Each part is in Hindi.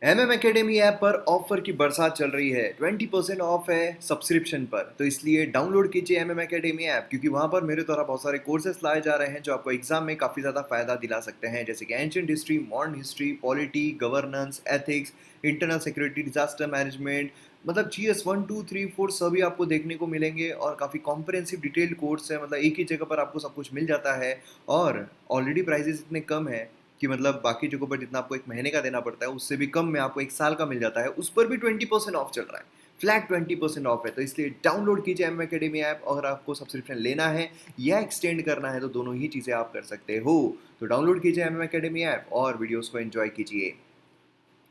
एमएम एकेडमी ऐप पर ऑफर की बरसात चल रही है। 20% ऑफ है सब्सक्रिप्शन पर, तो इसलिए डाउनलोड कीजिए एमएम एकेडमी ऐप, क्योंकि वहां पर मेरे द्वारा बहुत सारे कोर्सेज लाए जा रहे हैं जो आपको एग्जाम में काफ़ी ज़्यादा फायदा दिला सकते हैं, जैसे कि ancient history, modern history, polity, governance, ethics, internal security, disaster management. मतलब जीएस 1 2 3 4 सभी आपको देखने को मिलेंगे और काफ़ी कॉम्प्रिहेंसिव डिटेल्ड कोर्स है। मतलब एक ही जगह पर आपको सब कुछ मिल जाता है और ऑलरेडी प्राइजेस इतने कम है कि मतलब बाकी जगहों पर जितना आपको एक महीने का देना पड़ता है उससे भी कम में आपको एक साल का मिल जाता है। उस पर भी 20% ऑफ चल रहा है। फ्लैट 20% ऑफ है, तो इसलिए डाउनलोड कीजिए एम एकेडमी ऐप। अगर आपको सब्सक्रिप्शन लेना है या एक्सटेंड करना है तो दोनों ही चीज़ें आप कर सकते हो। तो डाउनलोड कीजिए एम एकेडमी ऐप और वीडियोज़ को एंजॉय कीजिए।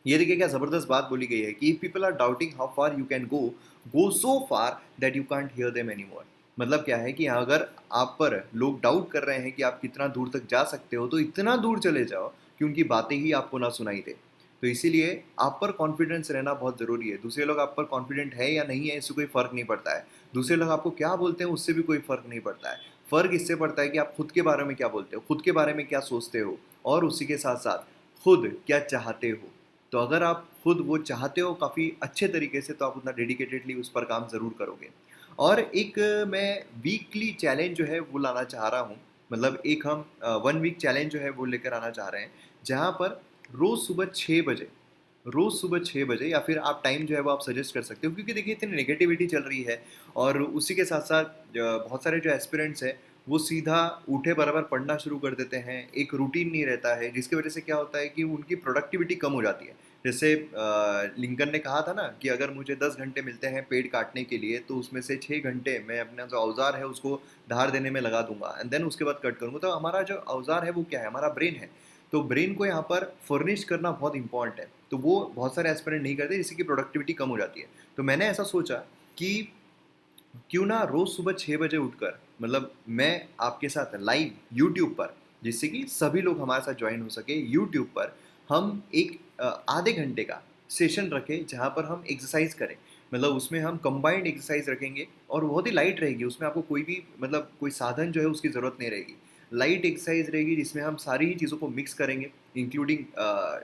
ये देखिए क्या ज़बरदस्त बात बोली गई है कि people are doubting how far you can go so far that you can't hear them any more. मतलब क्या है कि अगर आप पर लोग डाउट कर रहे हैं कि आप कितना दूर तक जा सकते हो, तो इतना दूर चले जाओ कि उनकी बातें ही आपको ना सुनाई दे। तो इसीलिए आप पर कॉन्फिडेंस रहना बहुत ज़रूरी है। दूसरे लोग आप पर कॉन्फिडेंट है या नहीं है, इससे कोई फ़र्क नहीं पड़ता है। दूसरे लोग आपको क्या बोलते हैं उससे भी कोई फ़र्क नहीं पड़ता है। फ़र्क इससे पड़ता है कि आप खुद के बारे में क्या बोलते हो, खुद के बारे में क्या सोचते हो, और उसी के साथ साथ खुद क्या चाहते हो। तो अगर आप खुद वो चाहते हो काफ़ी अच्छे तरीके से, तो आप उतना डेडिकेटेडली उस पर काम ज़रूर करोगे। और एक मैं वीकली चैलेंज जो है वो लाना चाह रहा हूँ। मतलब एक हम 1 वीक चैलेंज जो है वो लेकर आना चाह रहे हैं, जहाँ पर रोज़ सुबह 6 बजे, रोज़ सुबह 6 बजे, या फिर आप टाइम जो है वो आप सजेस्ट कर सकते हो, क्योंकि देखिए इतनी नेगेटिविटी चल रही है। और उसी के साथ साथ बहुत सारे जो एस्पिरेंट्स हैं वो सीधा उठे बराबर पढ़ना शुरू कर देते हैं। एक रूटीन नहीं रहता है, जिसकी वजह से क्या होता है कि उनकी प्रोडक्टिविटी कम हो जाती है। जैसे लिंकन ने कहा था ना कि अगर मुझे 10 घंटे मिलते हैं पेड़ काटने के लिए, तो उसमें से 6 घंटे मैं अपना जो औजार है उसको धार देने में लगा दूंगा, एंड देन उसके बाद कट करूंगा। तो हमारा जो औजार है वो क्या है, हमारा ब्रेन है। तो ब्रेन को यहाँ पर फर्निश करना बहुत इंपॉर्टेंट है, तो वो बहुत सारे एस्पिरेंट नहीं करते, जिससे कि प्रोडक्टिविटी कम हो जाती है। तो मैंने ऐसा सोचा कि क्यों ना रोज सुबह 6 बजे उठकर, मतलब मैं आपके साथ लाइव यूट्यूब पर, जिससे कि सभी लोग हमारे साथ ज्वाइन हो सके, यूट्यूब पर हम एक आधे घंटे का सेशन रखें जहाँ पर हम एक्सरसाइज करें। मतलब उसमें हम कंबाइंड एक्सरसाइज रखेंगे और बहुत ही लाइट रहेगी। उसमें आपको कोई भी मतलब कोई साधन जो है उसकी ज़रूरत नहीं रहेगी। लाइट एक्सरसाइज रहेगी जिसमें हम सारी ही चीज़ों को मिक्स करेंगे, इंक्लूडिंग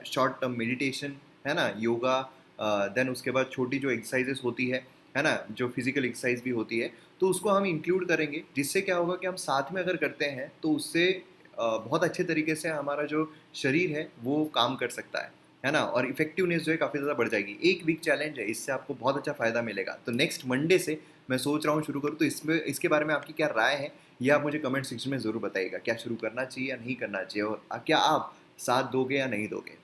शॉर्ट टर्म मेडिटेशन, है ना, योगा। देन उसके बाद छोटी जो एक्सरसाइजेस होती है ना, जो फिजिकल एक्सरसाइज भी होती है, तो उसको हम इंक्लूड करेंगे। जिससे क्या होगा कि हम साथ में अगर करते हैं तो उससे बहुत अच्छे तरीके से हमारा जो शरीर है वो काम कर सकता है ना, और इफेक्टिवनेस जो है काफ़ी ज़्यादा बढ़ जाएगी। 1 वीक चैलेंज है, इससे आपको बहुत अच्छा फ़ायदा मिलेगा। तो नेक्स्ट मंडे से मैं सोच रहा हूँ शुरू करूँ। तो इसमें इसके बारे में आपकी क्या राय है, ये आप मुझे कमेंट सेक्शन में ज़रूर बताइएगा। क्या शुरू करना चाहिए या नहीं करना चाहिए, और क्या आप साथ दोगे या नहीं दोगे।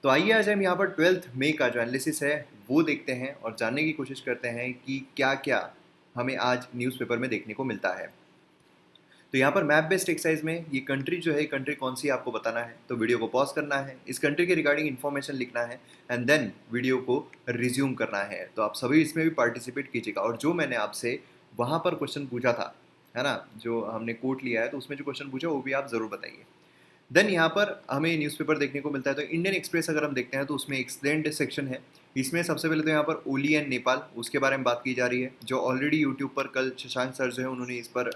तो आइए आज हम यहाँ पर 12th मई का जो एनालिसिस है वो देखते हैं और जानने की कोशिश करते हैं कि क्या क्या हमें आज न्यूज़पेपर में देखने को मिलता है। तो यहाँ पर मैप बेस्ड एक्सरसाइज में ये कंट्री जो है, कंट्री कौन सी है आपको बताना है। तो वीडियो को पॉज करना है, इस कंट्री के रिगार्डिंग इन्फॉर्मेशन लिखना है, एंड देन वीडियो को रिज्यूम करना है। तो आप सभी इसमें भी पार्टिसिपेट कीजिएगा। और जो मैंने आपसे वहाँ पर क्वेश्चन पूछा था, है ना, जो हमने कोट लिया है, तो उसमें जो क्वेश्चन पूछा वो भी आप ज़रूर बताइए। देन यहाँ पर हमें न्यूज़पेपर देखने को मिलता है। तो इंडियन एक्सप्रेस अगर हम देखते हैं तो उसमें एक्सलेंट सेक्शन है। इसमें सबसे पहले तो यहाँ पर ओली एंड नेपाल, उसके बारे में बात की जा रही है, जो ऑलरेडी यूट्यूब पर कल शशांक सर जो है उन्होंने इस पर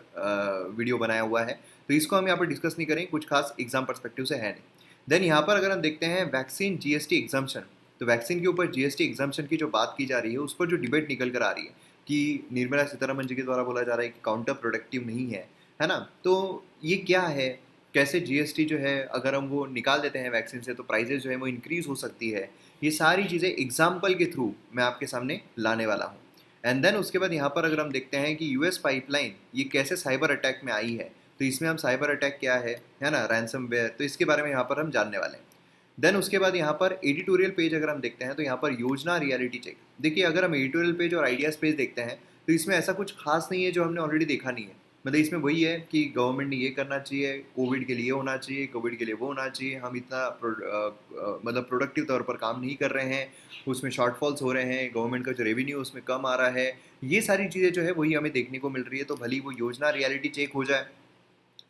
वीडियो बनाया हुआ है। तो इसको हम यहाँ पर डिस्कस नहीं करेंगे, कुछ खास एग्जाम परस्पेक्टिव से है नहीं। देन यहाँ पर अगर हम देखते हैं वैक्सीन जीएसटी एग्जाम्शन, तो वैक्सीन के ऊपर जीएसटी एग्जाम्शन की जो बात की जा रही है, उस पर जो डिबेट निकल कर आ रही है कि निर्मला सीतारमन जी के द्वारा बोला जा रहा है कि काउंटर प्रोडक्टिव नहीं है ना। तो ये क्या है, कैसे जीएसटी जो है अगर हम वो निकाल देते हैं वैक्सीन से तो प्राइजेस जो है वो इंक्रीज हो सकती है। ये सारी चीज़ें एग्जाम्पल के थ्रू मैं आपके सामने लाने वाला हूँ। एंड देन उसके बाद यहाँ पर अगर हम देखते हैं कि यूएस पाइपलाइन ये कैसे साइबर अटैक में आई है, तो इसमें हम साइबर अटैक क्या है ना, रैंसमवेयर, तो इसके बारे में यहाँ पर हम जानने वाले हैं। देन उसके बाद यहाँ पर एडिटोरियल पेज अगर हम देखते हैं तो यहाँ पर योजना रियलिटी चेक। देखिए अगर हम एडिटोरियल पेज और आइडियाज़ पेज देखते हैं तो इसमें ऐसा कुछ खास नहीं है जो हमने ऑलरेडी देखा नहीं है। मतलब इसमें वही है कि गवर्नमेंट ने ये करना चाहिए, कोविड के लिए होना चाहिए, कोविड के लिए वो होना चाहिए, हम इतना मतलब प्रोडक्टिव तौर पर काम नहीं कर रहे हैं, उसमें शॉर्टफॉल्स हो रहे हैं, गवर्नमेंट का जो रेवेन्यू उसमें कम आ रहा है। ये सारी चीज़ें जो है वही हमें देखने को मिल रही है। तो भली वो योजना रियलिटी चेक हो जाए।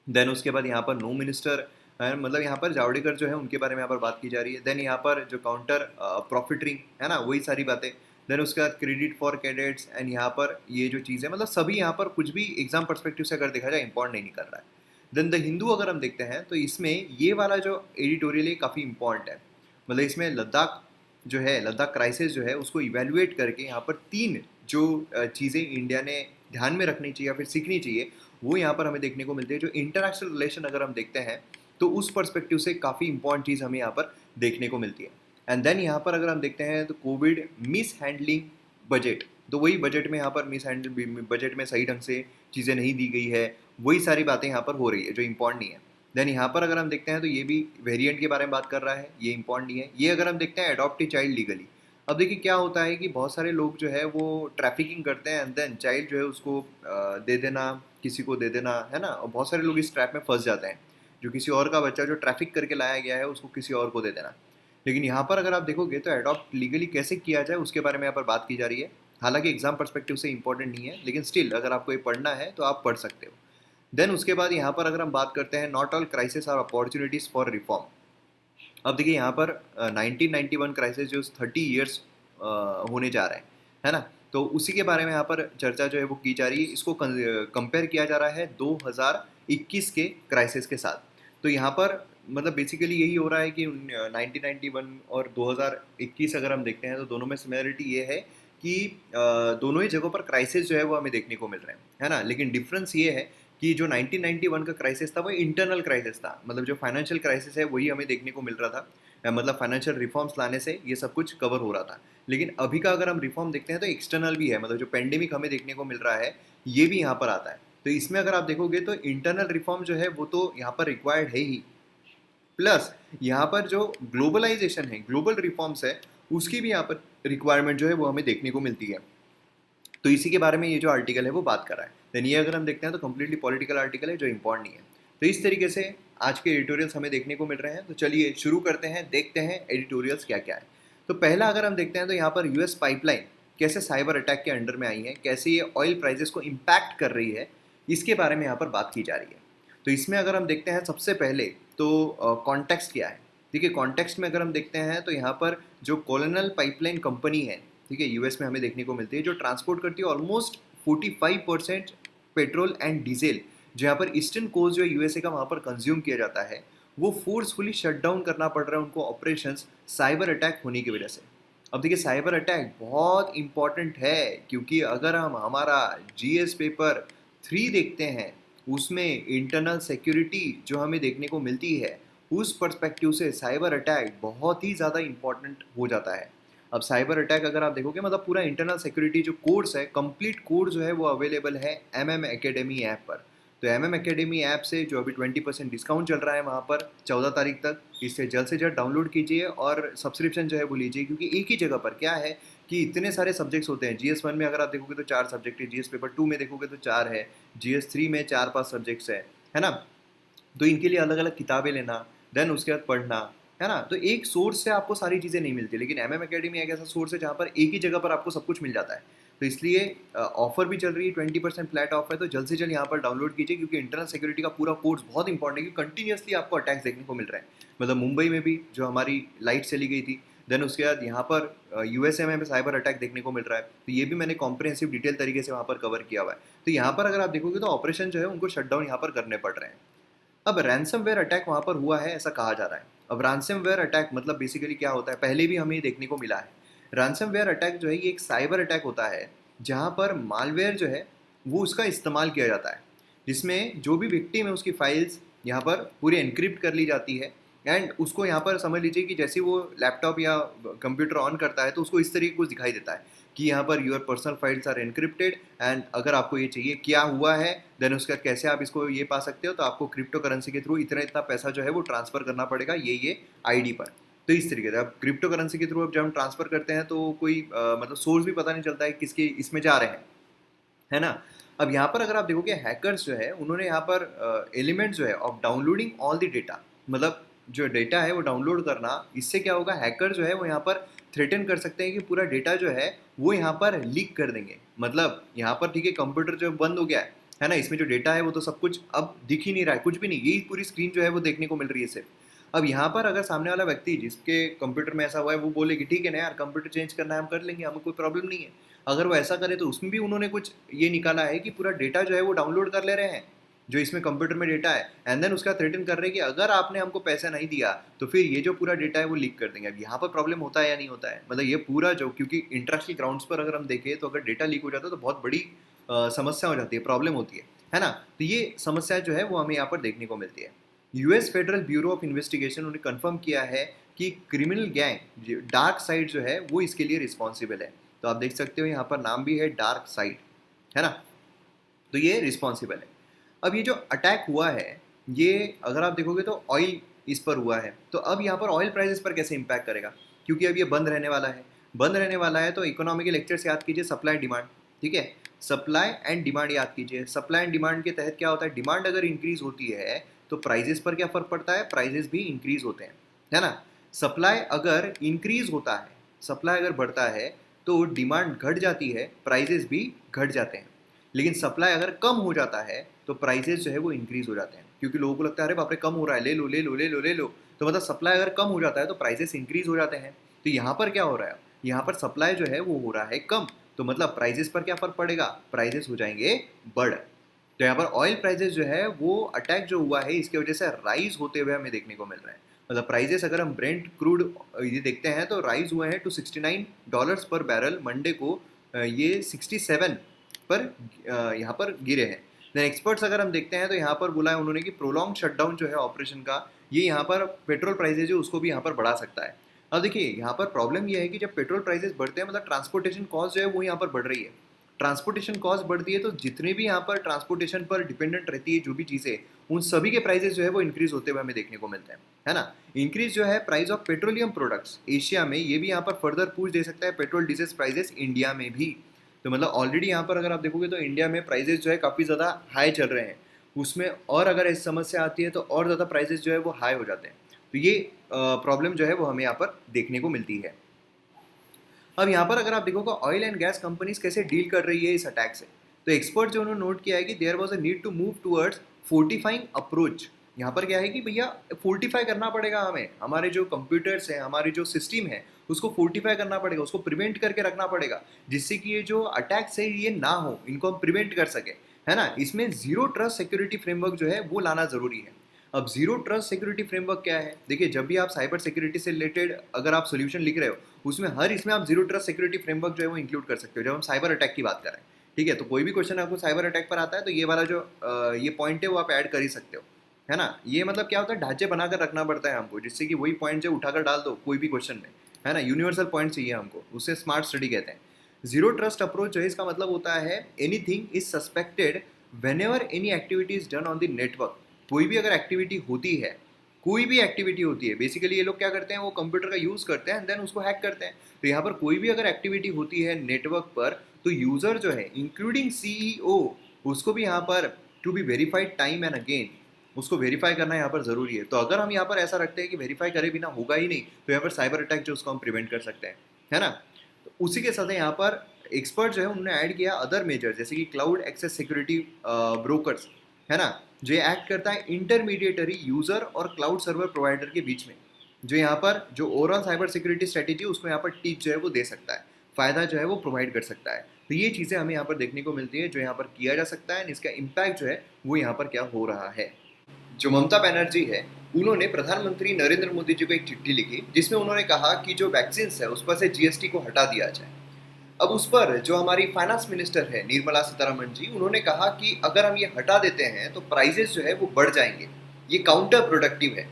देन उसके बाद यहाँ पर नो मिनिस्टर, मतलब यहाँ पर जावड़ेकर जो है उनके बारे में यहाँ पर बात की जा रही है। देन यहाँ पर जो काउंटर प्रॉफिटरिंग है ना, वही सारी बातें। देन उसके बाद क्रेडिट फॉर कैडेट्स, एंड यहाँ पर ये जो चीज़ है, मतलब सभी यहाँ पर कुछ भी एग्जाम परस्पेक्टिव से अगर देखा जाए इंपॉर्टेंट नहीं निकल रहा है। देन द हिंदू अगर हम देखते हैं तो इसमें ये वाला जो एडिटोरियल है काफ़ी इंपॉर्टेंट है। मतलब इसमें लद्दाख जो है लद्दाख क्राइसिस जो है उसको इवेलुएट करके यहाँ पर 3 जो चीज़ें इंडिया ने ध्यान में रखनी चाहिए या फिर सीखनी चाहिए, वो यहाँ पर हमें देखने को मिलती है। जो इंटरनेशनल रिलेशन अगर हम देखते हैं तो उस पर्सपेक्टिव से काफ़ी इंपॉर्टेंट चीज़ हमें यहाँ पर देखने को मिलती है। एंड देन यहाँ पर अगर हम देखते हैं तो कोविड मिस हैंडलिंग बजट, तो वही बजट में यहाँ पर मिस हैंडल बजट में सही ढंग से चीज़ें नहीं दी गई है, वही सारी बातें यहाँ पर हो रही है जो इम्पॉर्टेंट नहीं है। देन यहाँ पर अगर हम देखते हैं तो ये भी वेरिएंट के बारे में बात कर रहा है, ये इंपॉर्टेंट नहीं है। ये अगर हम देखते हैं अडॉप्ट ए चाइल्ड लीगली, अब देखिए क्या होता है कि बहुत सारे लोग जो है वो ट्रैफिकिंग करते हैं एंड देन चाइल्ड जो है उसको दे देना, किसी को दे देना, है ना, और बहुत सारे लोग इस ट्रैप में फंस जाते हैं, जो किसी और का बच्चा जो ट्रैफिक करके लाया गया है उसको किसी और को दे देना। लेकिन यहाँ पर अगर आप देखोगे तो अडॉप्ट लीगली कैसे किया जाए उसके बारे में यहाँ पर बात की जा रही है। हालांकि एग्जाम पर्सपेक्टिव से इंपॉर्टेंट नहीं है, लेकिन स्टिल अगर आपको ये पढ़ना है तो आप पढ़ सकते हो। देन उसके बाद यहाँ पर अगर हम बात करते हैं not all crisis are opportunities for reform. अब देखिए यहाँ पर 1991 क्राइसिस जो 30 ईयर्स होने जा रहे हैं, है ना, तो उसी के बारे में यहाँ पर चर्चा जो है वो की जा रही है। इसको कंपेयर किया जा रहा है 2021 के क्राइसिस के साथ। तो यहाँ पर मतलब बेसिकली यही हो रहा है कि 1991 और 2021 अगर हम देखते हैं तो दोनों में सिमिलरिटी ये है कि दोनों ही जगहों पर क्राइसिस जो है वो हमें देखने को मिल रहे हैं, है ना। लेकिन डिफरेंस ये है कि जो 1991 का क्राइसिस था वो इंटरनल क्राइसिस था, मतलब जो फाइनेंशियल क्राइसिस है वही हमें देखने को मिल रहा था, मतलब फाइनेंशियल रिफॉर्म्स लाने से ये सब कुछ कवर हो रहा था। लेकिन अभी का अगर हम रिफॉर्म देखते हैं तो एक्सटर्नल भी है, मतलब जो पेंडेमिक हमें देखने को मिल रहा है ये भी यहाँ पर आता है। तो इसमें अगर आप देखोगे तो इंटरनल रिफॉर्म जो है वो तो यहाँ पर रिक्वायर्ड है ही, प्लस यहाँ पर जो ग्लोबलाइजेशन है, ग्लोबल रिफॉर्म्स है, उसकी भी यहाँ पर रिक्वायरमेंट जो है वो हमें देखने को मिलती है। तो इसी के बारे में ये जो आर्टिकल है वो बात कर रहा है। देन ये अगर हम देखते हैं तो कम्प्लीटली पॉलिटिकल आर्टिकल है जो इंपॉर्टेंट नहीं है। तो इस तरीके से आज के एडिटोरियल्स हमें देखने को मिल रहे हैं। तो चलिए शुरू करते हैं, देखते हैं एडिटोरियल्स क्या क्या है। तो पहला अगर हम देखते हैं तो यहाँ पर यूएस पाइपलाइन कैसे साइबर अटैक के अंडर में आई है, कैसे ये ऑयल प्राइजेस को इम्पैक्ट कर रही है, इसके बारे में यहाँ पर बात की जा रही है। तो इसमें अगर हम देखते हैं सबसे पहले तो कॉन्टेक्स्ट क्या है। देखिए कॉन्टेक्स्ट में अगर हम देखते हैं तो यहाँ पर जो कोलोनल पाइपलाइन कंपनी है, ठीक है, यूएस में हमें देखने को मिलती है, जो ट्रांसपोर्ट करती है ऑलमोस्ट 45% पेट्रोल एंड डीजल, जो यहाँ पर ईस्टर्न कोस्ट जो यूएसए का वहाँ पर कंज्यूम किया जाता है, वो फोर्सफुली शट डाउन करना पड़ रहा है उनको ऑपरेशंस साइबर अटैक होने की वजह से। अब देखिए साइबर अटैक बहुत इंपॉर्टेंट है, क्योंकि अगर हम हमारा जीएस पेपर 3 देखते हैं उसमें इंटरनल सिक्योरिटी जो हमें देखने को मिलती है, उस पर्सपेक्टिव से साइबर अटैक बहुत ही ज़्यादा इंपॉर्टेंट हो जाता है। अब साइबर अटैक अगर आप देखोगे मतलब पूरा इंटरनल सिक्योरिटी जो कोर्स है, कंप्लीट कोर्स जो है वो अवेलेबल है एमएम एकेडमी ऐप पर। तो एमएम एकेडमी ऐप से जो अभी 20% डिस्काउंट चल रहा है वहाँ पर 14 तारीख तक, इससे जल्द से जल्द डाउनलोड कीजिए और सब्सक्रिप्शन जो है वो लीजिए। क्योंकि एक ही जगह पर क्या है कि इतने सारे सब्जेक्ट्स होते हैं। जीएस 1 में अगर आप देखोगे तो 4 सब्जेक्ट है, जीएस पेपर 2 में देखोगे तो 4 है, जीएस 3 में 4-5 सब्जेक्ट्स है ना। तो इनके लिए अलग अलग किताबें लेना, देन उसके बाद पढ़ना, है ना। तो एक सोर्स से आपको सारी चीज़ें नहीं मिलती, लेकिन एमएम एकेडमी एक ऐसा सोर्स है जहाँ पर एक ही जगह पर आपको सब कुछ मिल जाता है। तो इसलिए ऑफर भी चल रही है, 20% फ्लैट ऑफ है, तो जल्द से जल्द यहाँ पर डाउनलोड कीजिए। क्योंकि इंटरनल सिक्योरिटी का पूरा कोर्स बहुत इंपॉर्टेंट है, क्योंकि कंटिन्यूसली आपको अटैक्स देखने को मिल रहे हैं। मतलब मुंबई में भी जो हमारी लाइट चली गई थी, देन उसके बाद यहाँ पर यूएसए में साइबर अटैक देखने को मिल रहा है। तो ये भी मैंने कॉम्प्रिहेंसिव डिटेल तरीके से वहाँ पर कवर किया हुआ है। तो यहाँ पर अगर आप देखोगे तो ऑपरेशन जो है उनको शट डाउन यहाँ पर करने पड़ रहे हैं। अब रैंसमवेयर अटैक वहाँ पर हुआ है ऐसा कहा जा रहा है। अब रैंसमवेयर अटैक मतलब बेसिकली क्या होता है, पहले भी हमें देखने को मिला है। रैंसमवेयर अटैक जो है ये एक साइबर अटैक होता है जहाँ पर मालवेयर जो है वो उसका इस्तेमाल किया जाता है, जिसमें जो भी विक्टिम है उसकी फाइल्स यहाँ पर पूरी एनक्रिप्ट कर ली जाती है। एंड उसको यहाँ पर समझ लीजिए कि जैसे वो लैपटॉप या कंप्यूटर ऑन करता है तो उसको इस तरीके कुछ दिखाई देता है कि यहाँ पर your personal files are encrypted, and अगर आपको ये चाहिए क्या हुआ है, देन उसका कैसे आप इसको ये पा सकते हो, तो आपको क्रिप्टो करेंसी के थ्रू इतना इतना पैसा जो है वो ट्रांसफर करना पड़ेगा ये आईडी पर। तो इस तरीके से अब क्रिप्टो करेंसी के थ्रू अब जब हम ट्रांसफर करते हैं तो कोई मतलब सोर्स भी पता नहीं चलता है किसके इसमें जा रहे हैं, है ना। अब यहाँ पर अगर आप देखोगे हैकर्स जो है उन्होंने यहाँ पर एलिमेंट जो है of downloading all the data, मतलब जो डेटा है वो डाउनलोड करना, इससे क्या होगा, हैकर जो है वो यहाँ पर थ्रेटन कर सकते हैं कि पूरा डेटा जो है वो यहाँ पर लीक कर देंगे। मतलब यहाँ पर ठीक है कंप्यूटर जो बंद हो गया है ना, इसमें जो डेटा है वो तो सब कुछ अब दिख ही नहीं रहा है, कुछ भी नहीं, यही पूरी स्क्रीन जो है वो देखने को मिल रही है सिर्फ। अब यहाँ पर अगर सामने वाला व्यक्ति जिसके कंप्यूटर में ऐसा हुआ है वो बोले कि ठीक है ना यार कंप्यूटर चेंज करना है हम कर लेंगे, हमें कोई प्रॉब्लम नहीं है, अगर वो ऐसा करे तो उसमें भी उन्होंने कुछ ये निकाला है कि पूरा डेटा जो है वो डाउनलोड कर ले रहे हैं। जो इसमें कंप्यूटर में डेटा है, एंड देन उसका थ्रेटन कर रहे हैं कि अगर आपने हमको पैसा नहीं दिया तो फिर ये जो पूरा डेटा है वो लीक कर देंगे। अब यहाँ पर प्रॉब्लम होता है या नहीं होता है, मतलब ये पूरा जो, क्योंकि इंटरनेशनल ग्राउंड्स पर अगर हम देखें तो अगर डेटा लीक हो जाता है तो बहुत बड़ी समस्या हो जाती है, प्रॉब्लम होती है ना। तो ये समस्या जो है वो हमें यहाँ पर देखने को मिलती है। US federal bureau of investigation उन्होंने कंफर्म किया है कि क्रिमिनल गैंग डार्क साइड जो है वो इसके लिए रिस्पॉन्सिबल है। तो आप देख सकते हो यहाँ पर नाम भी है डार्क साइड, है ना, तो ये रिस्पॉन्सिबल है। अब ये जो अटैक हुआ है ये अगर आप देखोगे तो ऑयल इस पर हुआ है, तो अब यहाँ पर ऑयल प्राइसेस पर कैसे इम्पैक्ट करेगा, क्योंकि अब ये बंद रहने वाला है। बंद रहने वाला है तो इकोनॉमी के लेक्चर से याद कीजिए सप्लाई डिमांड, ठीक है, सप्लाई एंड डिमांड याद कीजिए। सप्लाई एंड डिमांड के तहत क्या होता है, डिमांड अगर इंक्रीज होती है तो प्राइजेस पर क्या फर्क पड़ता है, प्राइजेस भी इंक्रीज होते हैं, है ना। सप्लाई अगर इंक्रीज होता है, सप्लाई अगर बढ़ता है तो डिमांड घट जाती है, प्राइजेस भी घट जाते हैं। लेकिन सप्लाई अगर कम हो जाता है तो प्राइजेस जो है वो इंक्रीज हो जाते हैं, क्योंकि लोगों को लगता है अरे बाप रे कम हो रहा है, ले लो ले लो ले लो ले लो। तो मतलब सप्लाई अगर कम हो जाता है तो प्राइजेस इंक्रीज हो जाते हैं। तो यहाँ पर क्या हो रहा है, यहाँ पर सप्लाई जो है वो हो रहा है कम, तो मतलब प्राइजेस पर क्या फर्क पड़ेगा, प्राइजेस हो जाएंगे बढ़। तो यहाँ पर ऑयल प्राइजेस जो है वो अटैक जो हुआ है इसकी वजह से राइज होते हुए हमें देखने को मिल रहा है। मतलब प्राइजेस अगर हम ब्रेंट क्रूड ये देखते हैं तो राइज हुए हैं टू $69 पर बैरल, मंडे को ये 67 पर यहाँ पर गिरे हैं। देन एक्सपर्ट्स अगर हम देखते हैं तो यहाँ पर बोला है उन्होंने कि प्रोलॉन्ग शटडाउन जो है ऑपरेशन का, ये यहाँ पर पेट्रोल प्राइसेज जो उसको भी यहाँ पर बढ़ा सकता है। अब देखिए यहाँ पर प्रॉब्लम ये है कि जब पेट्रोल प्राइसेस बढ़ते हैं मतलब ट्रांसपोर्टेशन कॉस्ट जो है वो यहाँ पर बढ़ रही है। ट्रांसपोर्टेशन कॉस्ट बढ़ती है तो जितने भी यहाँ पर ट्रांसपोर्टेशन पर डिपेंडेंट रहती है जो भी चीज़ें, उन सभी के प्राइसेस जो है वो इंक्रीज होते हुए हमें देखने को मिलते हैं, है ना। इंक्रीज जो है price of petroleum products Asia में, ये भी यहाँ पर फर्दर पुश दे सकता है पेट्रोल डीजल प्राइसेस इंडिया में भी। तो मतलब ऑलरेडी यहाँ पर अगर आप देखोगे तो इंडिया में प्राइजेस जो है काफ़ी ज़्यादा हाई चल रहे हैं, उसमें और अगर ऐसी समस्या आती है तो और ज़्यादा प्राइजेस जो है वो हाई हो जाते हैं। तो ये प्रॉब्लम जो है वो हमें यहाँ पर देखने को मिलती है। अब यहाँ पर अगर आप देखोगे ऑयल एंड गैस कंपनीज कैसे डील कर रही है इस अटैक से, तो एक्सपर्ट जो उन्होंने नोट किया है कि there was a need to move towards fortifying approach. यहाँ पर क्या है कि भैया फोर्टिफाई करना पड़ेगा हमें, हमारे जो कंप्यूटर्स हैं, हमारी जो सिस्टम है उसको फोर्टिफाई करना पड़ेगा, उसको प्रिवेंट करके रखना पड़ेगा, जिससे कि ये जो अटैक्स है ये ना हो, इनको हम प्रिवेंट कर सके, है ना। इसमें जीरो ट्रस्ट सिक्योरिटी फ्रेमवर्क जो है वो लाना जरूरी है। अब जीरो ट्रस्ट सिक्योरिटी फ्रेमवर्क क्या है, देखिए जब भी आप साइबर सिक्योरिटी से रिलेटेड अगर आप सोल्यूशन लिख रहे हो उसमें हर इसमें आप जीरो ट्रस्ट सिक्योरिटी फ्रेमवर्क जो है वो इंक्लूड कर सकते हो जब हम साइबर अटैक की बात कर रहे हैं, ठीक है। तो कोई भी क्वेश्चन आपको साइबर अटैक पर आता है तो ये वाला जो ये पॉइंट है वो आप ऐड कर ही सकते हो, है ना। ये मतलब क्या होता है, ढांचे बनाकर रखना पड़ता है हमको, जिससे कि वही पॉइंट जो उठाकर डाल दो कोई भी क्वेश्चन में, है ना। यूनिवर्सल पॉइंट चाहिए हमको, उससे स्मार्ट स्टडी कहते हैं। जीरो ट्रस्ट अप्रोच जो है इसका मतलब होता है anything is suspected whenever any activity is done on the network. कोई भी अगर एक्टिविटी होती है, कोई भी एक्टिविटी होती है, बेसिकली ये लोग क्या करते हैं, वो कंप्यूटर का यूज़ करते हैं देन उसको हैक करते हैं। तो यहाँ पर कोई भी अगर एक्टिविटी होती है नेटवर्क पर तो यूज़र जो है इंक्लूडिंग सीईओ उसको भी यहाँ पर to be verified time and again, उसको वेरीफाई करना यहाँ पर ज़रूरी है। तो अगर हम यहाँ पर ऐसा रखते हैं कि वेरीफाई करे बिना होगा ही नहीं तो यहाँ पर साइबर अटैक जो उसको हम प्रिवेंट कर सकते हैं, है ना। तो उसी के साथ यहाँ पर एक्सपर्ट जो है उन्होंने ऐड किया अदर मेजर, जैसे कि क्लाउड एक्सेस सिक्योरिटी ब्रोकर्स, है ना, जो एक्ट करता है इंटरमीडिएटरी यूज़र और क्लाउड सर्वर प्रोवाइडर के बीच में, जो यहाँ पर जो ओवरऑल साइबर सिक्योरिटी स्ट्रेटेजी उसको यहाँ पर टीच जो है वो दे सकता है, फ़ायदा जो है वो प्रोवाइड कर सकता है। तो ये चीज़ें हमें यहाँ पर देखने को मिलती है जो यहाँ पर किया जा सकता है, इसका इम्पैक्ट जो है वो यहाँ पर क्या हो रहा है। जो ममता बनर्जी है उन्होंने प्रधानमंत्री नरेंद्र मोदी जी को एक चिट्ठी लिखी जिसमें उन्होंने कहा कि जो वैक्सीन है उस पर से जीएसटी को हटा दिया जाए। अब उस पर जो हमारी फाइनेंस मिनिस्टर है निर्मला सीतारमण जी, उन्होंने कहा कि अगर हम ये हटा देते हैं तो प्राइजेस जो है वो बढ़ जाएंगे, ये काउंटर प्रोडक्टिव है।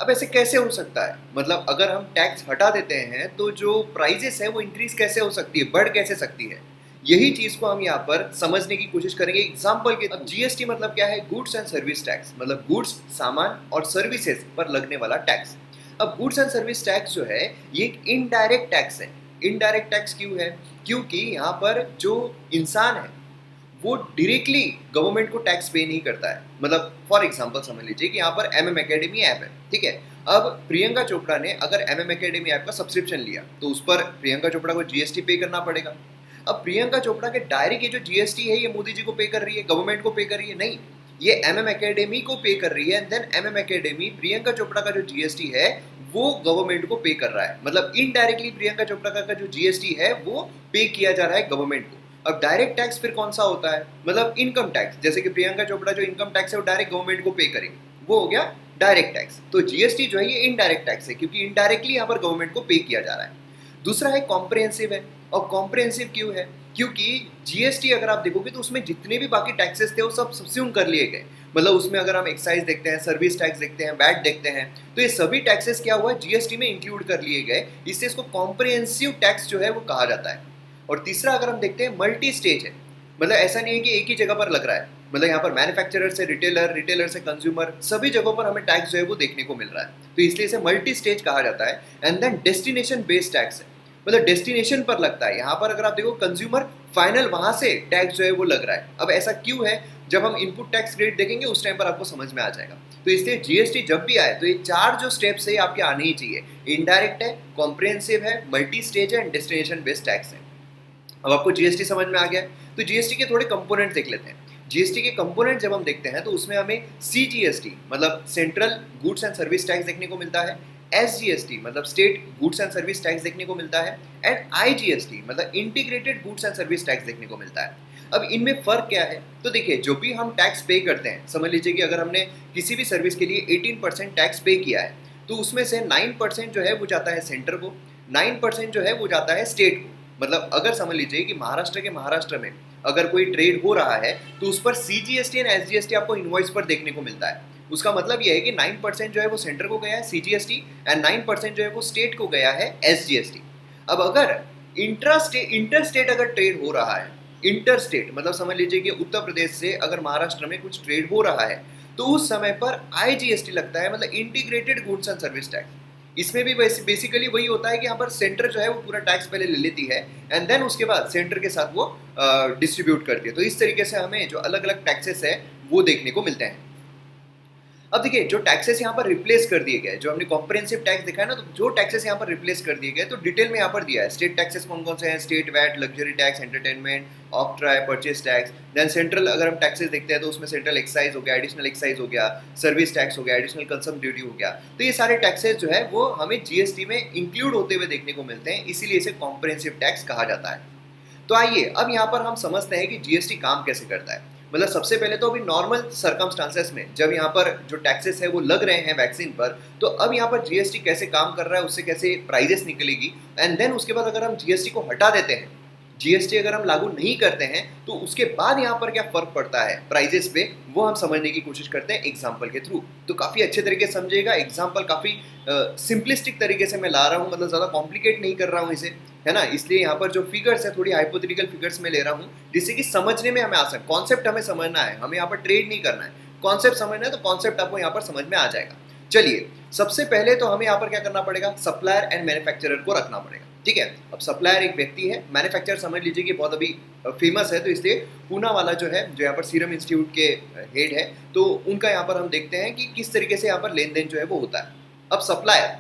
अब ऐसे कैसे हो सकता है, मतलब अगर हम टैक्स हटा देते हैं तो जो प्राइजेस है वो इंक्रीज कैसे हो सकती है, बढ़ कैसे सकती है, यही चीज को हम यहाँ पर समझने की कोशिश करेंगे एग्जाम्पल के। अब जीएसटी मतलब क्या है, गुड्स एंड सर्विस टैक्स, मतलब गुड्स सामान और सर्विसेज पर लगने वाला टैक्स। अब गुड्स एंड सर्विस टैक्स जो है ये एक इनडायरेक्ट टैक्स है। इनडायरेक्ट टैक्स क्यों है, क्योंकि यहाँ पर जो इंसान है वो डायरेक्टली गवर्नमेंट को टैक्स पे नहीं करता है। मतलब फॉर एग्जांपल समझ लीजिए कि यहाँ पर एमएम एकेडमी ऐप है, ठीक है। अब प्रियंका चोपड़ा ने अगर एमएम एकेडमी ऐप का सब्सक्रिप्शन लिया तो उस पर प्रियंका चोपड़ा को जीएसटी पे करना पड़ेगा। अब प्रियंका चोपड़ा के डायरेक्ट ये जो जीएसटी है ये मोदी जी को पे कर रही है, गवर्नमेंट को पे कर रही है, नहीं, ये एमएम एकेडमी को पे कर रही है। And then MM academy Priyanka Chopra का जो जीएसटी है वो गवर्नमेंट को पे कर रहा है, मतलब इनडायरेक्टली प्रियंका चोपड़ा का जो जीएसटी है वो पे किया जा रहा है गवर्नमेंट को। अब डायरेक्ट टैक्स फिर कौन सा होता है, मतलब इनकम टैक्स, जैसे कि प्रियंका चोपड़ा जो इनकम टैक्स है वो डायरेक्ट गवर्नमेंट को पे करेंगे, वो हो गया डायरेक्ट टैक्स। तो जीएसटी जो है ये इनडायरेक्ट टैक्स है, क्योंकि इनडायरेक्टली यहाँ पर गवर्नमेंट को पे किया जा रहा है। दूसरा है कॉम्प्रिहेंसिव है, और कॉम्प्रिहेंसिव क्यों है, क्योंकि जीएसटी अगर आप देखोगे तो उसमें जितने भी बाकी टैक्सेस थे वो सब सब्स्यूम कर लिए गए। मतलब उसमें अगर हम एक्साइज देखते हैं, सर्विस टैक्स देखते हैं, वैट देखते हैं, तो ये सभी टैक्सेस क्या हुआ जीएसटी में इंक्लूड कर लिए गए, इससे इसको कॉम्प्रिहेंसिव टैक्स जो है वो कहा जाता है। और तीसरा अगर हम देखते हैं मल्टी स्टेज है, मतलब ऐसा नहीं है कि एक ही जगह पर लग रहा है, मतलब यहाँ पर मैन्युफैक्चरर से रिटेलर, रिटेलर से कंज्यूमर, सभी जगहों पर हमें टैक्स जो है वो देखने को मिल रहा है, तो इसलिए इसे मल्टी स्टेज कहा जाता है। And then destination based tax है, मतलब डेस्टिनेशन पर लगता है। यहाँ पर अगर आप देखो कंज्यूमर फाइनल वहां से टैक्स जो है वो लग रहा है। अब ऐसा क्यों है, जब हम इनपुट टैक्स क्रेडिट देखेंगे उस टाइम पर आपको समझ में आ जाएगा। तो इसलिए जीएसटी जब भी आए तो ये चार जो स्टेप्स है आपके आने ही चाहिए, इनडायरेक्ट है, कॉम्प्रिहेंसिव है, मल्टी स्टेज है एंड डेस्टिनेशन बेस्ड टैक्स है। अब आपको जीएसटी समझ में आ गया, तो जीएसटी के थोड़े कंपोनेंट देख लेते हैं। जीएसटी के कंपोनेंट जब हम देखते हैं तो उसमें हमें सीजीएसटी मतलब central goods and service tax देखने को मिलता है, एसजीएसटी मतलब state goods and service tax देखने को मिलता है, एंड आईजीएसटी मतलब integrated goods and service tax देखने को मिलता है। अब इनमें फर्क क्या है, तो देखिए जो भी हम टैक्स पे करते हैं, समझ लीजिए कि अगर हमने किसी भी सर्विस के लिए 18% टैक्स पे किया है, तो उसमें से 9% जो है वो जाता है सेंटर को, 9% जो है वो जाता है स्टेट को। मतलब अगर समझ लीजिए कि महाराष्ट्र में अगर कोई ट्रेड हो रहा है तो उस पर सीजीएसटी एंड एसजीएसटी आपको इनवॉइस पर देखने को मिलता है। उसका मतलब यह है कि 9% जो है वो सेंटर को गया है सीजीएसटी, एंड 9% जो है वो स्टेट को गया है एसजीएसटी। अब अगर इंटर स्टेट अगर ट्रेड हो रहा है, इंटर स्टेट मतलब समझ लीजिए कि उत्तर प्रदेश से अगर महाराष्ट्र में कुछ ट्रेड हो रहा है, तो उस समय पर आईजीएसटी लगता है, मतलब integrated goods and service tax. इसमें भी बेसिकली वही होता है कि यहाँ पर सेंटर जो है वो पूरा टैक्स पहले ले लेती है, एंड देन उसके बाद सेंटर के साथ वो डिस्ट्रीब्यूट करती है। तो इस तरीके से हमें जो अलग अलग टैक्सेस है वो देखने को मिलते हैं। अब देखिए जो टैक्सेस यहाँ पर रिप्लेस कर दिए गए, जो हमने कॉम्प्रिहेंसिव टैक्स देखा है ना, तो जो टैक्सेस यहाँ पर रिप्लेस कर दिए गए तो डिटेल में यहाँ पर दिया है। स्टेट टैक्सेस कौन कौन से हैं, state VAT, luxury tax, entertainment, octroi, purchase tax. Then central अगर हम टैक्सेस देखते हैं तो उसमें सेंट्रल एक्साइज हो गया, एडिशनल एक्साइज हो गया, सर्विस टैक्स हो गया, एडिशनल कंज्यूम ड्यूटी हो गया। तो ये सारे टैक्सेस जो है वो हमें जीएसटी में इंक्लूड होते हुए देखने को मिलते हैं, इसीलिए इसे कॉम्प्रिहेंसिव टैक्स कहा जाता है। तो आइए अब यहाँ पर हम समझते हैं कि जीएसटी काम कैसे करता है। मतलब सबसे पहले तो अभी नॉर्मल सर्कमस्टांसेस में जब यहाँ पर जो टैक्सेस है वो लग रहे हैं वैक्सीन पर, तो अब यहाँ पर जीएसटी कैसे काम कर रहा है, उससे कैसे प्राइजेस निकलेगी, एंड देन उसके बाद अगर हम जीएसटी को हटा देते हैं, जीएसटी अगर हम लागू नहीं करते हैं, तो उसके बाद यहाँ पर क्या फर्क पड़ता है प्राइजेस पे, वो हम समझने की कोशिश करते हैं एग्जाम्पल के थ्रू। तो काफ़ी अच्छे तरीके से समझिएगा, एग्जाम्पल काफ़ी सिंपलिस्टिक तरीके से मैं ला रहा हूँ, मतलब ज़्यादा कॉम्प्लिकेट नहीं कर रहा हूँ इसे, है ना। इसलिए यहाँ पर जो फिगर्स है थोड़ी हाइपोथेटिकल फिगर्स में ले रहा हूँ, जिससे कि समझने में हमें आसान, कॉन्सेप्ट हमें समझना है, हमें यहाँ पर ट्रेड नहीं करना है, कॉन्सेप्ट समझना है, तो कॉन्सेप्ट आपको यहाँ पर समझ में आ जाएगा। चलिए सबसे पहले तो हमें यहाँ पर क्या करना पड़ेगा, सप्लायर एंड मैन्युफैक्चरर को रखना पड़ेगा, ठीक है। अब सप्लायर एक व्यक्ति है, मैन्युफैक्चरर समझ लीजिए कि बहुत अभी फेमस है, तो इसलिए पूना वाला जो है, जो यहाँ पर सीरम इंस्टीट्यूट के हेड है, तो उनका यहाँ पर हम देखते हैं कि किस तरीके से यहाँ पर लेन देन जो है वो होता है। अब सप्लायर,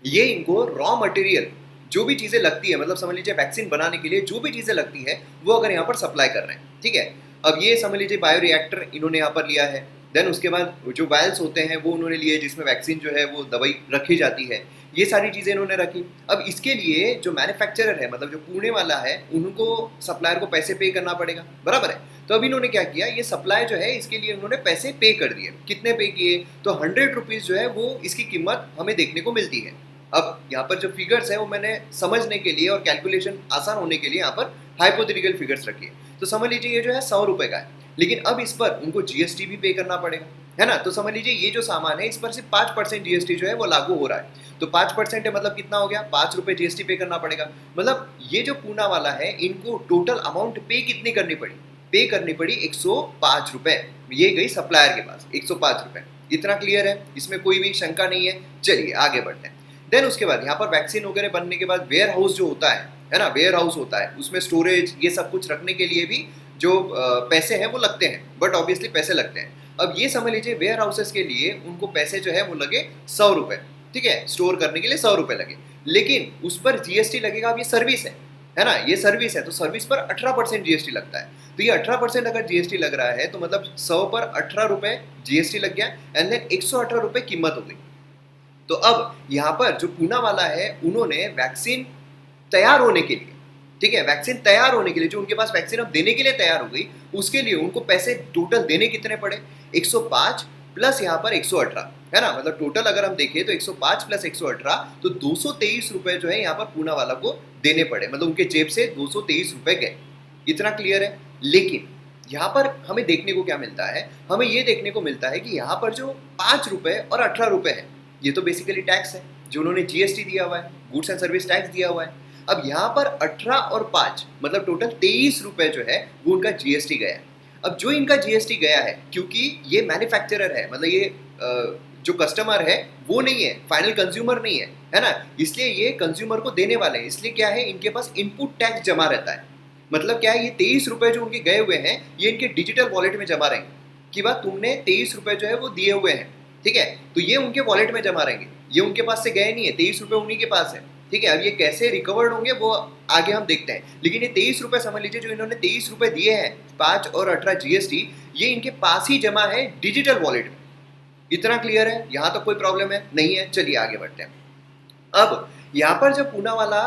ये इनको रॉ मटेरियल जो भी चीज़ें लगती है, मतलब समझ लीजिए वैक्सीन बनाने के लिए जो भी चीज़ें लगती है वो अगर यहाँ पर सप्लाई कर रहे हैं, ठीक है। अब ये समझ लीजिए बायो रिएक्टर इन्होंने यहाँ पर लिया है, देन उसके बाद जो वायल्स होते हैं वो उन्होंने लिए जिसमें वैक्सीन जो है वो दवाई रखी जाती है, ये सारी चीज़ें इन्होंने रखी। अब इसके लिए जो मैन्युफैक्चरर है, मतलब जो पुणे वाला है, उनको सप्लायर को पैसे पे करना पड़ेगा, बराबर है। तो अभी इन्होंने क्या किया, ये सप्लाई जो है इसके लिए उन्होंने पैसे पे कर दिए। कितने पे किए, तो 100 रुपीज़ जो है वो इसकी कीमत हमें देखने को मिलती है। अब यहाँ पर जो फिगर्स है वो मैंने समझने के लिए और कैलकुलेशन आसान होने के लिए यहाँ पर हाइपोथेटिकल फिगर्स रखी है। तो समझ लीजिए ये जो है 100 रुपये का है, लेकिन अब इस पर उनको जीएसटी भी पे करना पड़ेगा, है ना। तो समझ लीजिए ये जो सामान है इस पर सिर्फ 5% जीएसटी जो है वो लागू हो रहा है। तो 5% है, मतलब कितना हो गया, 5 रुपये जीएसटी पे करना पड़ेगा। मतलब ये जो पूना वाला है, इनको टोटल अमाउंट पे कितनी करनी पड़ी, पे करनी पड़ी 105 रुपये। ये गई सप्लायर के पास 105 रुपये। इतना क्लियर है, इसमें कोई भी शंका नहीं है। चलिए आगे बढ़ते हैं। देन उसके बाद यहाँ पर वैक्सीन वगैरह बनने के बाद वेयर हाउस जो होता है ना, वेयर हाउस होता है, उसमें स्टोरेज ये सब कुछ रखने के लिए भी जो पैसे हैं वो लगते हैं, बट ऑब्वियसली पैसे लगते हैं। अब ये समझ लीजिए वेयर हाउसेस के लिए उनको पैसे जो है वो लगे 100 रुपये, ठीक है, स्टोर करने के लिए 100 रुपये लगे, लेकिन उस पर जीएसटी लगेगा। अब ये सर्विस है ना, ये सर्विस है, तो सर्विस पर 18% जीएसटी लगता है। तो ये 18% अगर जीएसटी लग रहा है तो मतलब 100 पर 18 रुपये जीएसटी लग गया, एंड देन 118 रुपये कीमत हो गई। तो अब यहाँ पर जो पूना वाला है, उन्होंने वैक्सीन तैयार होने के लिए ठीक है, वैक्सीन तैयार होने के लिए, जो उनके पास वैक्सीन अब देने के लिए तैयार हो गई, उसके लिए उनको पैसे टोटल देने कितने पड़े? 105 प्लस यहाँ पर 118, है ना, मतलब टोटल अगर हम देखें तो 105 प्लस 118, तो 223 रुपए जो है यहाँ पर पूना वाला को देने पड़े, मतलब उनके जेब से 223 रुपए गए। इतना क्लियर है। लेकिन यहाँ पर हमें देखने को क्या मिलता है? हमें ये देखने को मिलता है कि यहाँ पर जो 5 रुपए और 18 रुपए है, ये तो बेसिकली टैक्स है जो उन्होंने जीएसटी दिया हुआ है, गुड्स एंड सर्विस टैक्स दिया हुआ है। अब यहाँ पर 18 और 5 मतलब टोटल 23 रुपए जो है वो उनका जीएसटी गया है। अब जो इनका जीएसटी गया है, क्योंकि ये मैन्युफैक्चरर है, मतलब ये जो कस्टमर है वो नहीं है, फाइनल कंज्यूमर नहीं है ना, इसलिए ये कंज्यूमर को देने वाले हैं, इसलिए क्या है, इनके पास इनपुट टैक्स जमा रहता है। मतलब क्या है, ये 23 रुपए जो उनके गए हुए हैं ये इनके डिजिटल वॉलेट में जमा रहेंगे कि बात तुमने 23 रुपए जो है वो दिए हुए हैं, ठीक है, तो ये उनके वॉलेट में जमा रहेंगे, ये उनके पास से गए नहीं है, 23 रुपए उन्हीं के पास है, ठीक है। अब ये कैसे रिकवर्ड होंगे वो आगे हम देखते हैं, लेकिन ये 23 रुपए समझ लीजिए, जो इन्होंने 23 रुपए दिए हैं, 5 और 18 जीएसटी, ये इनके पास ही जमा है डिजिटल वॉलेट में। इतना क्लियर है? यहाँ तो कोई प्रॉब्लम है नहीं है? चलिए आगे बढ़ते हैं। अब यहाँ पर जब पूना वाला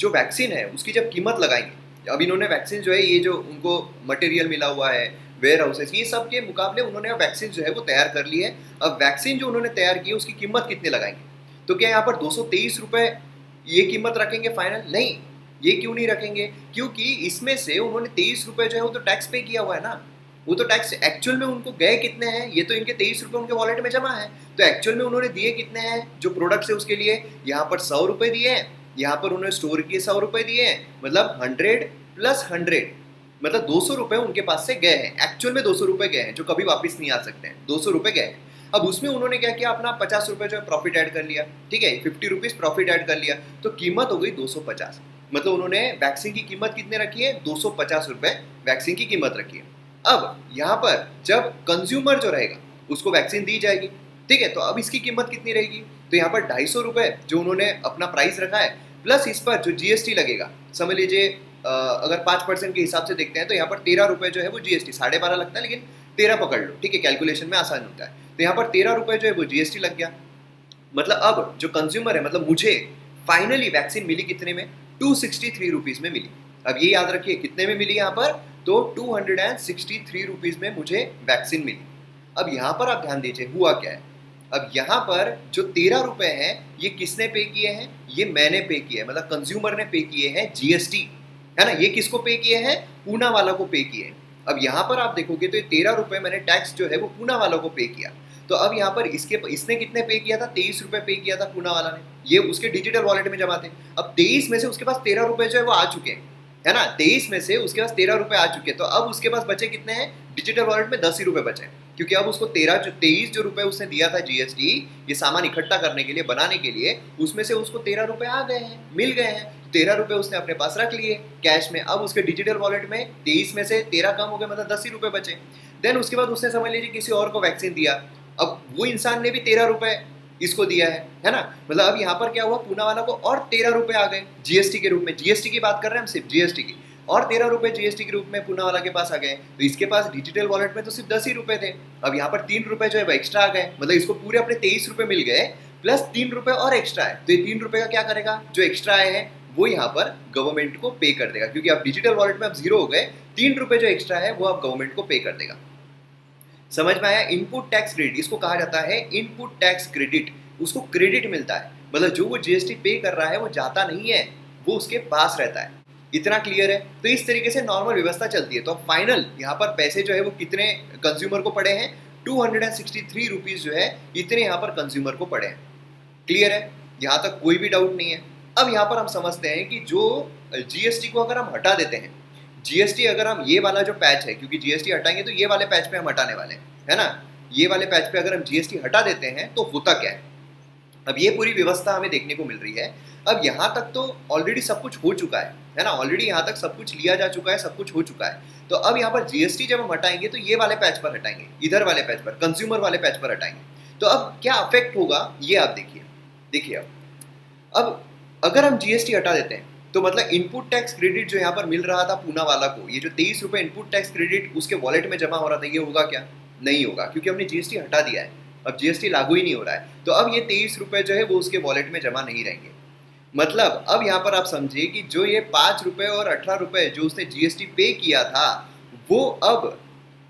जो वैक्सीन है उसकी जब कीमत लगाएंगे, अब इन्होंने वैक्सीन जो है, ये जो उनको मटेरियल मिला हुआ है, वेयर हाउसेस, ये सब के मुकाबले उन्होंने वैक्सीन जो है वो तैयार कर ली है। अब वैक्सीन जो उन्होंने तैयार की है उसकी कीमत कितने लगाएंगे? तो क्या यहाँ पर 223 रुपए ये कीमत रखेंगे फाइनल? नहीं, ये क्यों नहीं रखेंगे? क्योंकि इसमें से उन्होंने 23 रुपए जो है वो तो टैक्स पे किया हुआ है ना, वो तो टैक्स एक्चुअल में उनको गए कितने हैं, ये तो इनके 23 रुपए उनके वॉलेट में जमा है, तो एक्चुअल में उन्होंने दिए कितने हैं जो प्रोडक्ट्स है उसके लिए? यहाँ पर 100 रुपए दिए हैं, यहाँ पर उन्होंने स्टोर किए 100 रुपए दिए हैं, मतलब 100 प्लस 100 मतलब 200 रुपए उनके पास से गए हैं, एक्चुअल में 200 रुपए गए हैं जो कभी वापस नहीं आ सकते हैं, 200 रुपए गए हैं। अब उसमें उन्होंने क्या किया, अपना 50 रुपए जो है प्रॉफिट ऐड कर लिया, ठीक है, 50 रुपीज प्रॉफिट ऐड कर लिया, तो कीमत हो गई 250। मतलब उन्होंने वैक्सीन की कीमत कितने रखी है? 250 रुपए वैक्सीन की कीमत रखी है। अब यहाँ पर जब कंज्यूमर जो रहेगा उसको वैक्सीन दी जाएगी, ठीक है, तो अब इसकी कीमत कितनी रहेगी? तो यहाँ पर 250 रुपए जो उन्होंने अपना प्राइस रखा है, प्लस इस पर जो जीएसटी लगेगा, समझ लीजिए अगर 5% के हिसाब से देखते हैं तो यहाँ पर 13 रुपए जो है वो जीएसटी, 12.5 लगता है लेकिन 13 पकड़ लो, ठीक है, कैलकुलेशन में आसान होता है, तो यहाँ पर 13 रुपए जो है वो जीएसटी लग गया। मतलब अब जो कंज्यूमर है, मतलब मुझे फाइनली वैक्सीन मिली कितने में? 263 रुपीज में मिली। अब ये याद रखिए कितने में मिली यहाँ पर? तो 263 रुपीज में मुझे वैक्सीन मिली। अब यहाँ पर आप ध्यान दीजिए हुआ क्या है। अब यहाँ पर जो 13 रुपए हैं ये किसने पे किए हैं? ये मैंने पे किए हैं, मतलब कंज्यूमर ने पे किए हैं जीएसटी, है ना। ये किसको पे किए हैं? पूना वाला को पे किए हैं। अब यहाँ पर आप देखोगे तो ये 13 रुपए मैंने टैक्स जो है वो पूना वालों को पे किया। तो अब यहाँ पर इसने कितने पे किया था? 23 रुपए पे किया था पूना वाला ने, ये उसके डिजिटल वॉलेट में जमा थे। अब 23 में से उसके पास 13 रुपए जो है वो आ चुके हैं, है ना, 23 में से उसके पास 13 रुपए आ चुके हैं। तो अब उसके पास बचे कितने हैं? डिजिटल वॉलेट में 10 ही रुपए बचे, क्योंकि अब उसको 23 जो रुपए उसने दिया था जीएसटी ये सामान इकट्ठा करने के लिए, बनाने के लिए, उसमें से उसको 13 रुपए आ गए हैं, मिल गए हैं। 13 रुपए उसने अपने पास रख लिए कैश में। अब उसके डिजिटल वॉलेट में 23 में से 13 कम हो गए, मतलब 10 ही रुपए बचे। देन उसके बाद उसने समझ लीजिए किसी और को वैक्सीन दिया, अब वो इंसान ने भी 13 रुपए इसको दिया है ना। मतलब अब यहाँ पर क्या हुआ, पूना वाला को और 13 रुपए आ गए जीएसटी के रूप में। जीएसटी की बात कर रहे हैं हम, सिर्फ जीएसटी की, और 13 रुपए जीएसटी के रूप में पूना वाला के पास आ गए। तो इसके पास डिजिटल वॉलेट में तो सिर्फ 10 ही रुपए थे, अब यहाँ पर 3 रुपए जो है वो एक्स्ट्रा आ गए, मतलब इसको पूरे अपने 23 रुपए मिल गए, प्लस 3 रुपए और एक्स्ट्रा है। तो ये 3 रुपए का क्या करेगा? जो एक्स्ट्रा आए हैं वो यहाँ पर गवर्नमेंट को पे कर देगा, क्योंकि अब डिजिटल वॉलेट में अब 0 हो गए, 3 रुपए जो एक्स्ट्रा है वो अब गवर्नमेंट को पे कर देगा। समझ में आया? इनपुट टैक्स क्रेडिट इसको कहा जाता है, इनपुट टैक्स क्रेडिट, उसको क्रेडिट मिलता है, मतलब जो वो जीएसटी पे कर रहा है वो जाता नहीं है, वो उसके पास रहता है। इतना क्लियर है? तो इस तरीके से नॉर्मल व्यवस्था चलती है। तो फाइनल यहाँ पर पैसे जो है वो कितने कंज्यूमर को पड़े हैं? 263 रुपीज जो है इतने यहाँ पर कंज्यूमर को पड़े हैं। क्लियर है? यहाँ तक कोई भी डाउट नहीं है। अब यहाँ पर हम समझते हैं कि जो जीएसटी को अगर हम हटा देते हैं, जीएसटी अगर हम ये वाला जो पैच है, क्योंकि जीएसटी हटाएंगे तो ये वाले पैच पे हम हटाने वाले हैं, है ना, ये वाले पैच पे अगर हम जीएसटी हटा देते हैं तो होता क्या है। अब ये पूरी व्यवस्था हमें देखने को मिल रही है। अब यहाँ तक तो ऑलरेडी सब कुछ हो चुका है ना, ऑलरेडी यहाँ तक सब कुछ लिया जा चुका है, सब कुछ हो चुका है। तो अब यहाँ पर जीएसटी जब हम हटाएंगे तो ये वाले पैच पर हटाएंगे, इधर वाले पैच पर, कंज्यूमर वाले पैच पर हटाएंगे। तो अब क्या अफेक्ट होगा ये आप देखिए। अब अगर हम जीएसटी हटा देते हैं तो मतलब इनपुट टैक्स क्रेडिट जो यहाँ पर मिल रहा था पूना वाला को, ये जो 23 रुपए इनपुट टैक्स क्रेडिट उसके वॉलेट में जमा हो रहा था, ये होगा क्या? नहीं होगा, क्योंकि हमने जीएसटी हटा दिया है, अब जीएसटी लागू ही नहीं हो रहा है। तो अब ये 23 रुपए जो है वो उसके वॉलेट में जमा नहीं रहेंगे। मतलब अब यहाँ पर आप समझिए कि जो ये 5 रुपए और 18 रुपए जो उसने जीएसटी पे किया था, वो अब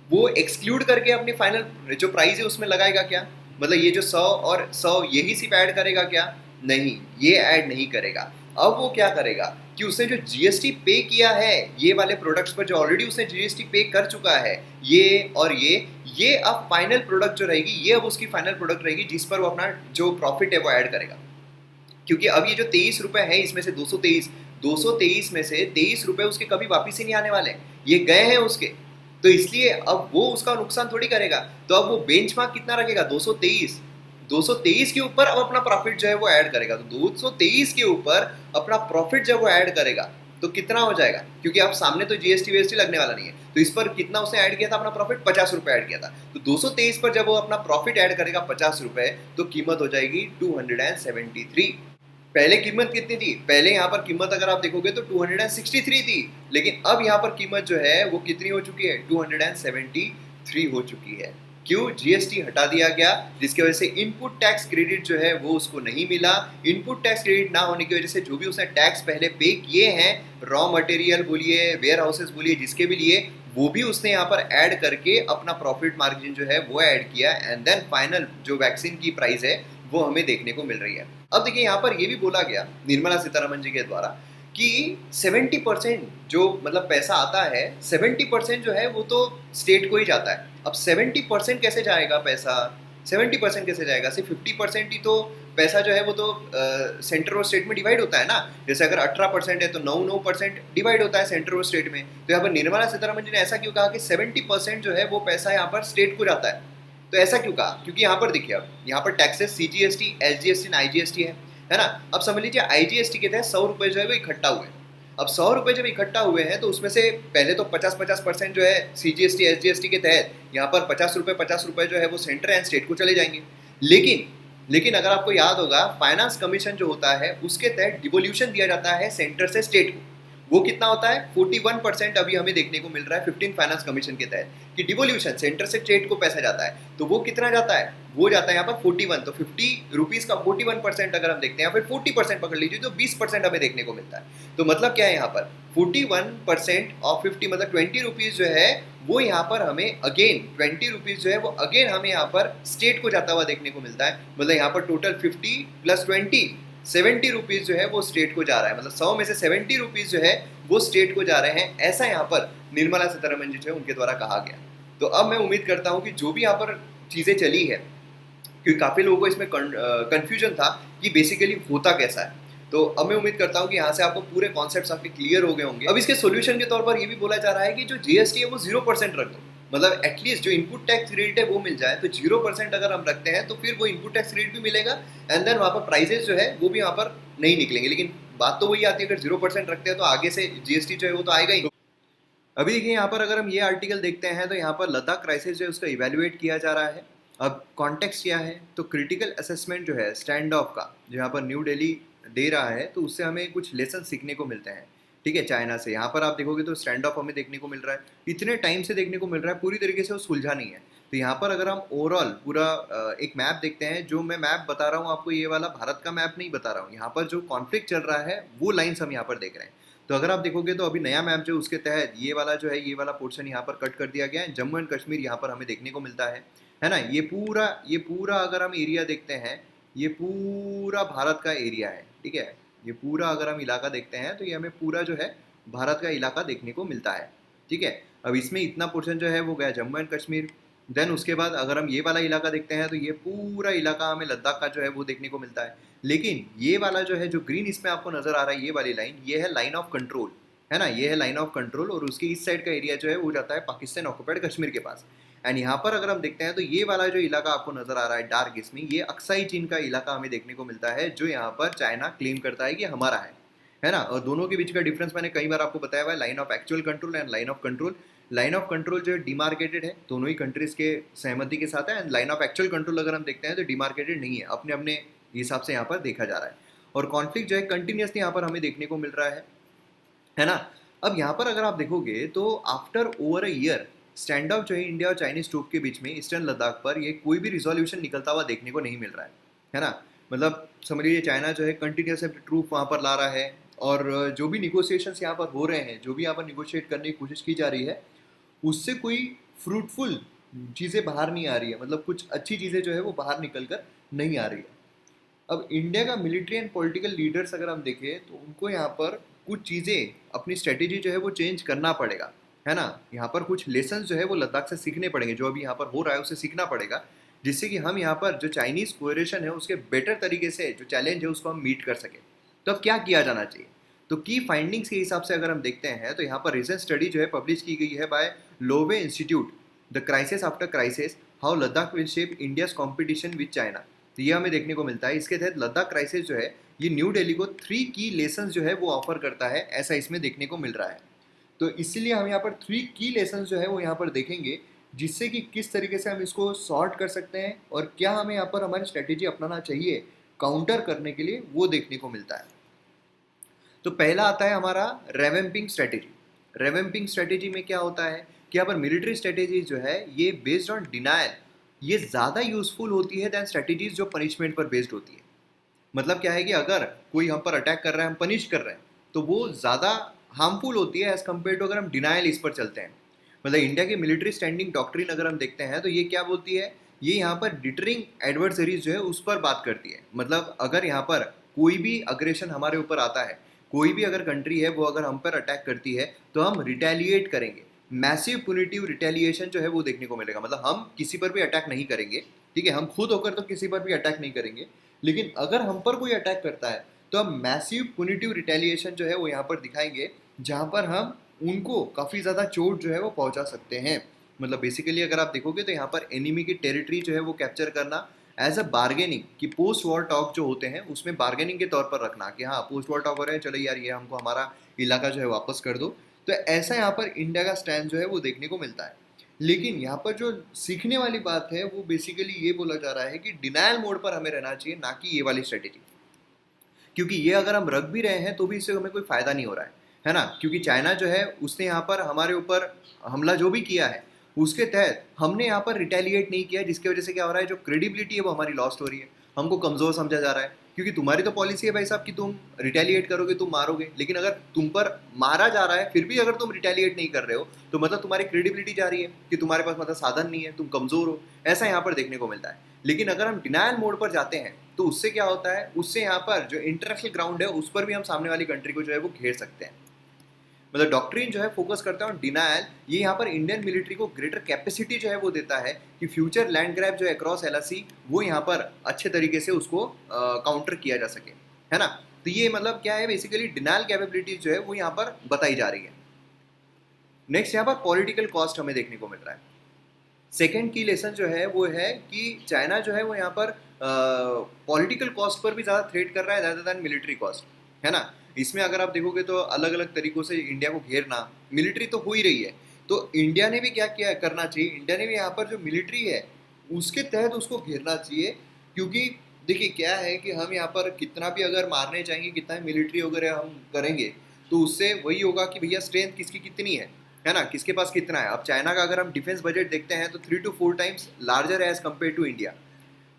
वो एक्सक्लूड करके अपनी फाइनल जो प्राइस है उसमें लगाएगा क्या? मतलब ये जो 100 और 100 यही सिर्फ ऐड करेगा क्या? नहीं, ये ऐड नहीं करेगा। अब वो क्या करेगा कि उसने जो जीएसटी पे किया है ये वाले प्रोडक्ट्स पर, जो ऑलरेडी उसने जीएसटी पे कर चुका है, ये और ये अब फाइनल प्रोडक्ट जो रहेगी, ये अब उसकी फाइनल प्रोडक्ट रहेगी जिस पर वो अपना जो प्रॉफिट है वो ऐड करेगा। क्योंकि अब ये जो 23 रुपए है इसमें से 223 में से 23 रुपए उसके कभी वापिस ही नहीं आने वाले, ये गए हैं उसके। तो इसलिए अब वो उसका नुकसान थोड़ी करेगा। तो अब वो बेंचमार्क कितना रखेगा? 223। 223 के ऊपर अब अपना प्रॉफिट जो है वो ऐड करेगा। तो 223 के ऊपर अपना प्रॉफिट जब वो ऐड करेगा तो कितना हो जाएगा? क्योंकि अब सामने तो जीएसटी वीएसटी लगने वाला नहीं है, तो इस पर कितना उसने ऐड किया था अपना प्रॉफिट? 50 रुपए ऐड किया था। तो 223 पर जब वो अपना प्रॉफिट ऐड करेगा 50 रुपए, तो कीमत हो जाएगी 273। पहले कीमत कितनी थी? पहले यहाँ पर कीमत अगर आप देखोगे तो 263 थी, लेकिन अब यहाँ पर कीमत जो है वो कितनी हो चुकी है? 273 हो चुकी है। क्यों? जीएसटी हटा दिया गया, जिसकी वजह से इनपुट टैक्स क्रेडिट जो है वो उसको नहीं मिला। इनपुट टैक्स क्रेडिट ना होने की वजह से जो भी उसने टैक्स पहले पे किए हैं, रॉ मटेरियल बोलिए, वेयर हाउसेस बोलिए, जिसके भी लिए, वो भी उसने यहाँ पर ऐड करके अपना प्रॉफिट मार्जिन जो है वो ऐड किया, एंड देन फाइनल जो वैक्सीन की प्राइस है वो हमें देखने को मिल रही है। अब देखिए यहाँ पर ये भी बोला गया निर्मला सीतारमन जी के द्वारा कि 70% जो मतलब पैसा आता है, 70% जो है वो तो स्टेट को ही जाता है। अब 70% कैसे जाएगा पैसा? 70% कैसे जाएगा? सिर्फ 50% ही तो पैसा जो है वो तो सेंटर और स्टेट में डिवाइड होता है ना। जैसे अगर 18% है तो 9% डिवाइड होता है सेंटर और स्टेट में। तो यहाँ पर निर्मला सीतारमन जी ने ऐसा क्यों कहा कि 70% जो है वो पैसा यहाँ पर स्टेट को जाता है? तो ऐसा क्यों कहा? क्योंकि यहाँ पर देखिए, अब यहाँ पर taxes CGST, SGST and IGST है ना। अब समझ लीजिए आईजीएसटी के तहत 100 रुपए जो है वो इकट्ठा हुए। अब 100 रुपए जब इकट्ठा हुए हैं तो उसमें से पहले तो 50-50% जो है सीजीएसटी एसजीएसटी के तहत, यहाँ पर 50 रुपए जो है वो सेंटर एंड स्टेट को चले जाएंगे। लेकिन लेकिन अगर आपको याद होगा, फाइनेंस कमीशन जो होता है उसके तहत डिवोल्यूशन दिया जाता है सेंटर से स्टेट को। वो कितना होता है? 41% अभी हमें देखने को मिल रहा है 15 फाइनेंस कमीशन के तहत कि डिवोल्यूशन सेंटर से स्टेट को पैसा जाता है। तो वो कितना जाता है? वो जाता है यहाँ पर 41। तो 50 रुपीज का 41% अगर हम देखते हैं, या फिर 40% पकड़ लीजिए, तो 20% हमें देखने को मिलता है। तो मतलब क्या है यहाँ पर? 41% ऑफ 50 मतलब 20 रुपीज जो है वो यहाँ पर हमें अगेन 20 रुपीज जो है वो अगेन हमें यहाँ पर स्टेट को जाता हुआ देखने को मिलता है। मतलब यहाँ पर टोटल 50 प्लस 20 70 रुपीज जो है वो स्टेट को जा रहा है। मतलब 100 में से 70 रुपीज जो है वो स्टेट को जा रहे हैं, ऐसा यहाँ पर निर्मला सीतारमन जी जो है उनके द्वारा कहा गया। तो अब मैं उम्मीद करता हूँ कि जो भी यहाँ पर चीज़ें चली है, क्योंकि काफ़ी लोगों को इसमें कन्फ्यूजन था कि बेसिकली होता कैसा है, तो अब मैं उम्मीद करता हूँ कि यहाँ से आपको पूरे कॉन्सेप्ट्स आपके क्लियर हो गए होंगे। अब इसके सोल्यूशन के तौर पर ये भी बोला जा रहा है कि जो जीएसटी है वो 0% रख दो। मतलब एटलीस्ट जो इनपुट टैक्स क्रेडिट है वो मिल जाए। तो 0% अगर हम रखते हैं तो फिर वो इनपुट टैक्स क्रेडिट भी मिलेगा, एंड देन वहाँ पर प्राइजेस जो है वो भी वहाँ पर नहीं निकलेंगे। लेकिन बात तो वही आती है, अगर 0% रखते हैं तो आगे से जीएसटी जो है वो तो आएगा ही। अभी देखिए यहाँ पर अगर हम ये आर्टिकल देखते हैं तो यहाँ पर लद्दाख क्राइसिस जो है उसका इवेल्युएट किया जा रहा है। अब कॉन्टेक्स्ट क्या है? तो क्रिटिकल असेसमेंट जो है स्टैंड ऑफ का, जो यहाँ पर न्यू दिल्ली दे रहा है, तो उससे हमें कुछ लेसन सीखने को मिलते हैं। ठीक है, चाइना से यहाँ पर आप देखोगे तो स्टैंड ऑफ हमें देखने को मिल रहा है, इतने टाइम से देखने को मिल रहा है, पूरी तरीके से वो सुलझा नहीं है। तो यहाँ पर अगर हम ओवरऑल पूरा एक मैप देखते हैं, जो मैं मैप बता रहा हूँ आपको, ये वाला भारत का मैप नहीं बता रहा हूँ, यहाँ पर जो कॉन्फ्लिक्ट चल रहा है वो लाइन्स हम यहाँ पर देख रहे हैं। तो अगर आप देखोगे तो अभी नया मैप जो उसके तहत ये वाला जो है, ये वाला पोर्शन यहाँ पर कट कर दिया गया है। जम्मू एंड कश्मीर यहाँ पर हमें देखने को मिलता है ना। ये पूरा अगर हम एरिया देखते हैं, ये पूरा भारत का एरिया है। ठीक है, ये पूरा अगर हम इलाका देखते हैं तो ये हमें पूरा जो है भारत का इलाका देखने को मिलता है। ठीक है, अब इसमें इतना पोर्शन जो है वो गया जम्मू एंड कश्मीर। देन उसके बाद अगर हम ये वाला इलाका देखते हैं तो ये पूरा इलाका हमें लद्दाख का जो है वो देखने को मिलता है। लेकिन ये वाला जो है, जो ग्रीन इसमें आपको नजर आ रहा है, ये वाली लाइन, ये है लाइन ऑफ कंट्रोल, है ना। ये है लाइन ऑफ कंट्रोल, और उसके इस साइड का एरिया जो है वो जाता है पाकिस्तान ऑक्युपाइड कश्मीर के पास। एंड यहाँ पर अगर हम देखते हैं तो ये वाला जो इलाका आपको नजर आ रहा है डार्क इसमें, ये अक्साई चीन का इलाका हमें देखने को मिलता है, जो यहाँ पर चाइना क्लेम करता है कि हमारा है ना। और दोनों के बीच का डिफरेंस मैंने कई बार आपको बताया हुआ है, line of actual control and line of control. Line of control जो है डिमार्केटेड है, दोनों ही कंट्रीज के सहमति के साथ है, and line of actual control अगर हम देखते हैं तो डिमार्केटेड नहीं है, अपने अपने हिसाब से यहाँ पर देखा जा रहा है। और कॉन्फ्लिक्ट जो है कंटिन्यूसली यहाँ पर हमें देखने को मिल रहा है ना। अब यहाँ पर अगर आप देखोगे तो after over a year, stand of जो है इंडिया और चाइनीज ट्रूप के बीच में ईस्टर्न लद्दाख पर, ये कोई भी रिजोल्यूशन निकलता हुआ देखने को नहीं मिल रहा है ना। मतलब समझ लीजिए चाइना जो है कंटिन्यूस ट्रूप वहाँ पर ला रहा है, और जो भी निगोशिएशंस यहाँ पर हो रहे हैं, जो भी यहाँ पर निगोशिएट करने की कोशिश की जा रही है, उससे कोई फ्रूटफुल चीज़ें बाहर नहीं आ रही है, मतलब कुछ अच्छी चीज़ें जो है वो बाहर निकल कर नहीं आ रही है। अब इंडिया का मिलिट्री एंड पॉलिटिकल लीडर्स अगर हम देखें तो उनको यहाँ पर कुछ चीज़ें, अपनी स्ट्रेटेजी जो है वो चेंज करना पड़ेगा, है ना। यहाँ पर कुछ लेसन जो है वो लद्दाख से सीखने पड़ेंगे, जो अभी यहाँ पर हो रहा है उसे सीखना पड़ेगा, जिससे कि हम यहाँ पर जो चाइनीज़ कोऑपरेशन है उसके बेटर तरीके से जो चैलेंज है उसको हम मीट कर सकें। तो अब क्या किया जाना चाहिए? तो की फाइंडिंग्स के हिसाब से अगर हम देखते हैं तो यहाँ पर रिसेंट स्टडी जो है पब्लिश की गई है by Lowy Institute, the crisis after crisis, how Ladakh will shape India's competition with China. तो ये हमें देखने को मिलता है। इसके तहत लद्दाख क्राइसिस जो है ये न्यू दिल्ली को 3 की लेसन जो है वो ऑफर करता है, ऐसा इसमें देखने को मिल रहा है। तो इसीलिए हम यहाँ पर 3 की लेसन जो है वो यहाँ पर देखेंगे, जिससे कि किस तरीके से हम इसको सॉर्ट कर सकते हैं और क्या हमें यहाँ पर हमारी स्ट्रेटेजी अपनाना चाहिए काउंटर करने के लिए, वो देखने को मिलता है। तो पहला आता है हमारा रेवेम्पिंग स्ट्रेटेजी। रेवेम्पिंग स्ट्रेटेजी में क्या होता है कि यहाँ पर मिलिट्री स्ट्रेटेजी जो है ये बेस्ड ऑन डिनायल, ये ज़्यादा यूजफुल होती है दैन स्ट्रेटेजीज जो पनिशमेंट पर बेस्ड होती है। मतलब क्या है कि अगर कोई हम पर अटैक कर रहा है, हम पनिश कर रहे हैं, तो वो ज़्यादा हार्मफुल होती है एज़ कम्पेयर टू अगर हम डिनायल इस पर चलते हैं। मतलब इंडिया की मिलिट्री स्टैंडिंग डॉक्ट्रिन अगर हम देखते हैं तो ये क्या बोलती है, ये यहाँ पर डिटरिंग एडवर्सरीज जो है उस पर बात करती है। मतलब अगर यहाँ पर कोई भी अग्रेशन हमारे ऊपर आता है, कोई भी अगर कंट्री है वो अगर हम पर अटैक करती है, तो हम रिटेलिएट करेंगे। मैसिव पुनिटिव रिटेलिएशन जो है वो देखने को मिलेगा। मतलब हम किसी पर भी अटैक नहीं करेंगे, ठीक है, हम खुद होकर तो किसी पर भी अटैक नहीं करेंगे, लेकिन अगर हम पर कोई अटैक करता है तो हम मैसिव पुनिटिव रिटेलिएशन जो है वो यहाँ पर दिखाएंगे, जहाँ पर हम उनको काफ़ी ज़्यादा चोट जो है वो पहुँचा सकते हैं। मतलब बेसिकली अगर आप देखोगे तो यहाँ पर एनिमी की टेरिटरी जो है वो कैप्चर करना एज अ बार्गेनिंग, कि पोस्ट वॉर टॉक जो होते हैं उसमें बार्गेनिंग के तौर पर रखना कि हाँ पोस्ट वॉर टॉक हो रहे हैं, चलो यार ये हमको हमारा इलाका जो है वापस कर दो। तो ऐसा यहाँ पर इंडिया का स्टैंड जो है वो देखने को मिलता है। लेकिन यहाँ पर जो सीखने वाली बात है वो बेसिकली ये बोला जा रहा है कि डिनायल मोड पर हमें रहना चाहिए, ना कि ये वाली स्ट्रेटेजी। क्योंकि ये अगर हम रख भी रहे हैं तो भी इससे हमें कोई फ़ायदा नहीं हो रहा है ना। क्योंकि चाइना जो है उसने यहाँ पर हमारे ऊपर हमला जो भी किया है उसके तहत हमने यहाँ पर रिटेलिएट नहीं किया, जिसकी वजह से क्या हो रहा है, जो क्रेडिबिलिटी है वो हमारी लॉस्ट हो रही है, हमको कमज़ोर समझा जा रहा है। क्योंकि तुम्हारी तो पॉलिसी है भाई साहब कि तुम रिटेलिएट करोगे, तुम मारोगे, लेकिन अगर तुम पर मारा जा रहा है फिर भी अगर तुम रिटेलिएट नहीं कर रहे हो तो मतलब तुम्हारी क्रेडिबिलिटी जा रही है कि तुम्हारे पास मतलब साधन नहीं है, तुम कमज़ोर हो, ऐसा यहाँ पर देखने को मिलता है। लेकिन अगर हम डिनायल मोड पर जाते हैं तो उससे क्या होता है, उससे यहाँ पर जो इंटरनेशनल ग्राउंड है उस पर भी हम सामने वाली कंट्री को जो है वो घेर सकते हैं। मतलब डॉक्ट्रिन जो है फोकस करता है ऑन डिनायल, ये यहाँ पर इंडियन मिलिट्री को ग्रेटर कैपेसिटी जो है वो देता है कि फ्यूचर लैंड ग्रैब जो है अक्रॉस एलएसी वो यहाँ पर अच्छे तरीके से उसको काउंटर किया जा सके, है ना। तो ये मतलब क्या है, बेसिकली डिनायल कैपेबिलिटी जो है वो यहाँ पर बताई जा रही है। नेक्स्ट यहाँ पर पॉलिटिकल कॉस्ट हमें देखने को मिल रहा है। सेकेंड की लेसन जो है वो है कि चाइना जो है वो यहाँ पर पॉलिटिकल कॉस्ट पर भी ज़्यादा थ्रेट कर रहा है ज़्यादा दैन मिलिट्री कॉस्ट, है ना। इसमें अगर आप देखोगे तो अलग अलग तरीक़ों से इंडिया को घेरना, मिलिट्री तो हो ही रही है, तो इंडिया ने भी क्या किया करना चाहिए, इंडिया ने भी यहाँ पर जो मिलिट्री है उसके तहत उसको घेरना चाहिए। क्योंकि देखिए क्या है कि हम यहाँ पर कितना भी अगर मारने चाहेंगे, कितना भी मिलिट्री वगैरह हम करेंगे, तो उससे वही होगा कि भैया स्ट्रेंथ किसकी कितनी है ना, किसके पास कितना है। अब चाइना का अगर हम डिफेंस बजट देखते हैं तो 3 to 4 टाइम्स लार्जर है एज कम्पेयर टू इंडिया।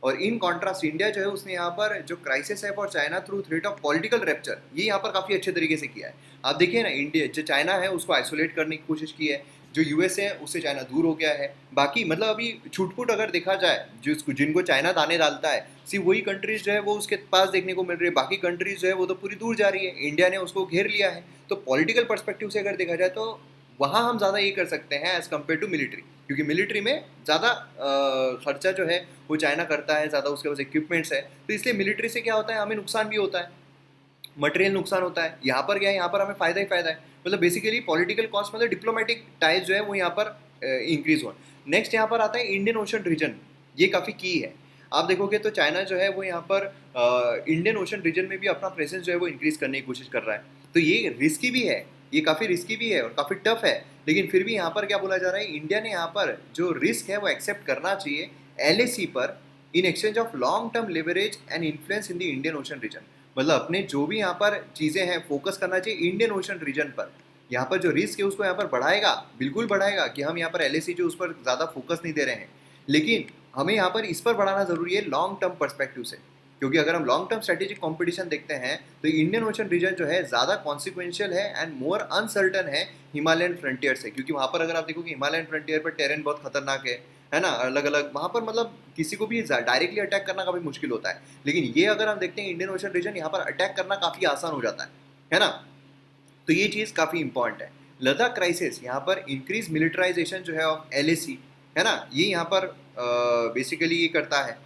और इन कॉन्ट्रास्ट इंडिया जो है उसने यहाँ पर जो क्राइसिस है for China through threat of political rapture, ये यहाँ पर काफ़ी अच्छे तरीके से किया है। आप देखिए ना, इंडिया जो चाइना है उसको आइसोलेट करने की कोशिश की है, जो यूएस है उससे चाइना दूर हो गया है। बाकी मतलब अभी छुटपुट अगर देखा जाए, जिनको चाइना दाने डालता है सिर्फ वही कंट्रीज जो है वो उसके पास देखने को मिल रही है, बाकी कंट्रीज जो है वो तो पूरी दूर जा रही है, इंडिया ने उसको घेर लिया है। तो पॉलिटिकल पर्सपेक्टिव से अगर देखा जाए तो वहाँ हम ज़्यादा ये कर सकते हैं एज़ कम्पेयर टू मिलिट्री, क्योंकि मिलिट्री में ज़्यादा खर्चा जो है वो चाइना करता है, ज़्यादा उसके पास इक्विपमेंट्स है, तो इसलिए मिलिट्री से क्या होता है, हमें नुकसान भी होता है, मटेरियल नुकसान होता है। यहाँ पर क्या है, यहाँ पर हमें फ़ायदा ही फ़ायदा है। मतलब बेसिकली पॉलिटिकल कॉस्ट मतलब डिप्लोमेटिक टाइज जो है वो यहाँ पर इंक्रीज हुआ। नेक्स्ट यहाँ पर आता है इंडियन ओशन रीजन, ये काफ़ी की है। आप देखोगे तो चाइना जो है वो यहाँ पर इंडियन ओशन रीजन में भी अपना प्रेजेंस जो है वो इंक्रीज करने की कोशिश कर रहा है। तो ये रिस्की भी है, ये काफ़ी रिस्की भी है और काफ़ी टफ है, लेकिन फिर भी यहाँ पर क्या बोला जा रहा है, इंडिया ने यहाँ पर जो रिस्क है वो एक्सेप्ट करना चाहिए एलएसी पर in exchange of long term leverage and influence in the Indian Ocean region. मतलब अपने जो भी यहाँ पर चीज़ें हैं फोकस करना चाहिए इंडियन ओशन रीजन पर। यहाँ पर जो रिस्क है उसको यहाँ पर बढ़ाएगा, बिल्कुल बढ़ाएगा, कि हम यहाँ पर एलएसी जो उस पर ज़्यादा फोकस नहीं दे रहे हैं, लेकिन हमें यहाँ पर इस पर बढ़ाना ज़रूरी है लॉन्ग टर्म पर्सपेक्टिव से। क्योंकि अगर हम लॉन्ग टर्म स्ट्रेटेजिक कंपटीशन देखते हैं तो इंडियन ओशन रीजन जो है ज़्यादा कॉन्सिक्वेंशियल है एंड मोर अनसर्टन है हिमालयन फ्रंटियर से, क्योंकि वहाँ पर अगर आप देखोगे हिमालयन फ्रंटियर पर टेरेन बहुत खतरनाक है ना, अलग अलग वहाँ पर मतलब किसी को भी डायरेक्टली अटैक करना काफ़ी मुश्किल होता है। लेकिन ये अगर हम देखते हैं इंडियन ओशन रीजन, यहाँ पर अटैक करना काफ़ी आसान हो जाता है ना। तो ये चीज़ काफ़ी इंपॉर्टेंट है। लद्दाख क्राइसिस, यहाँ पर इंक्रीज मिलिटराइजेशन जो है ऑफ एलएसी, है ना, ये यहाँ पर बेसिकली ये करता है।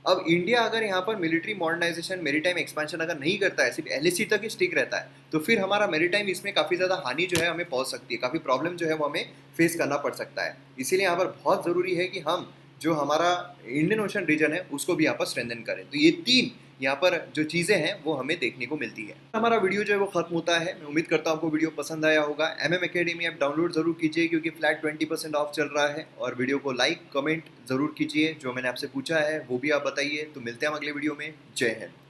अब इंडिया अगर यहाँ पर मिलिट्री मॉडर्नाइजेशन मेरीटाइम एक्सपेंशन अगर नहीं करता है, सिर्फ एलएसी तक ही स्टिक रहता है, तो फिर हमारा मेरीटाइम इसमें काफ़ी ज़्यादा हानि जो है हमें पहुँच सकती है, काफ़ी प्रॉब्लम जो है वो हमें फेस करना पड़ सकता है। इसीलिए यहाँ पर बहुत ज़रूरी है कि हम जो हमारा इंडियन ओशन रीजन है उसको भी यहाँ पर स्ट्रेंथन करें। तो ये तीन यहाँ पर जो चीज़ें हैं वो हमें देखने को मिलती है। हमारा वीडियो जो है वो खत्म होता है। मैं उम्मीद करता हूँ आपको वीडियो पसंद आया होगा। एमएम एकेडमी ऐप डाउनलोड जरूर कीजिए क्योंकि फ्लैट 20% ऑफ चल रहा है, और वीडियो को लाइक कमेंट जरूर कीजिए। जो मैंने आपसे पूछा है वो भी आप बताइए। तो मिलते हैं हम अगले वीडियो में। जय हिंद।